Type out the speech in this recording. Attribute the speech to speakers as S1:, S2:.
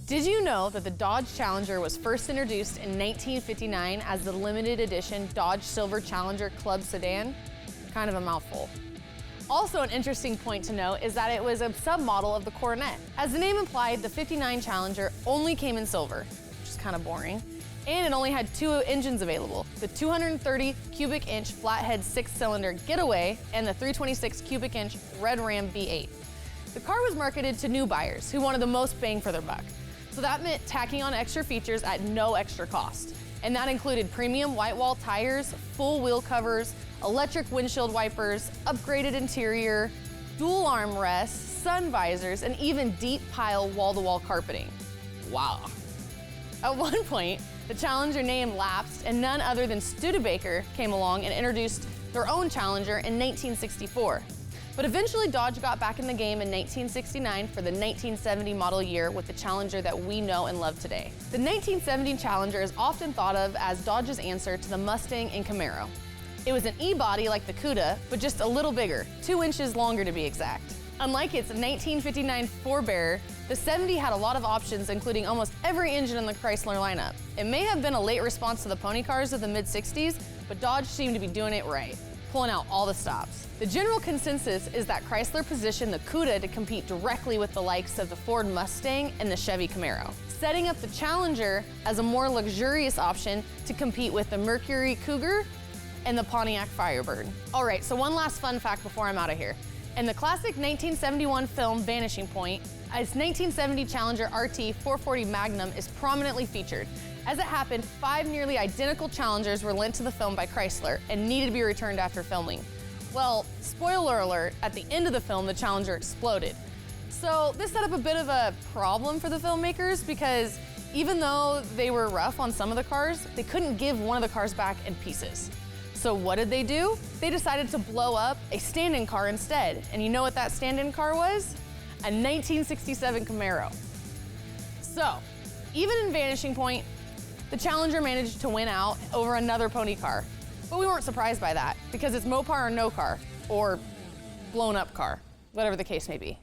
S1: Did you know that the Dodge Challenger was first introduced in 1959 as the limited edition Dodge Silver Challenger Club Sedan? Kind of a mouthful. Also, an interesting point to note is that it was a submodel of the Coronet. As the name implied, the 59 Challenger only came in silver, which is kind of boring, and it only had two engines available, the 230 cubic inch flathead 6-cylinder Getaway and the 326 cubic inch Red Ram V8. The car was marketed to new buyers who wanted the most bang for their buck. So that meant tacking on extra features at no extra cost. And that included premium white wall tires, full wheel covers, electric windshield wipers, upgraded interior, dual armrests, sun visors, and even deep pile wall-to-wall carpeting. Wow. At one point, the Challenger name lapsed and none other than Studebaker came along and introduced their own Challenger in 1964. But eventually Dodge got back in the game in 1969 for the 1970 model year with the Challenger that we know and love today. The 1970 Challenger is often thought of as Dodge's answer to the Mustang and Camaro. It was an E-body like the Cuda, but just a little bigger, 2 inches longer to be exact. Unlike its 1959 forebearer, the 70 had a lot of options, including almost every engine in the Chrysler lineup. It may have been a late response to the pony cars of the mid-60s, but Dodge seemed to be doing it right, pulling out all the stops. The general consensus is that Chrysler positioned the Cuda to compete directly with the likes of the Ford Mustang and the Chevy Camaro, setting up the Challenger as a more luxurious option to compete with the Mercury Cougar and the Pontiac Firebird. All right, so one last fun fact before I'm out of here. In the classic 1971 film Vanishing Point, its 1970 Challenger RT 440 Magnum is prominently featured. As it happened, 5 nearly identical Challengers were lent to the film by Chrysler and needed to be returned after filming. Well, spoiler alert, at the end of the film, the Challenger exploded. So this set up a bit of a problem for the filmmakers because even though they were rough on some of the cars, they couldn't give one of the cars back in pieces. So what did they do? They decided to blow up a stand-in car instead. And you know what that stand-in car was? A 1967 Camaro. So, even in Vanishing Point, the Challenger managed to win out over another pony car. But we weren't surprised by that because it's Mopar or no car, or blown up car, whatever the case may be.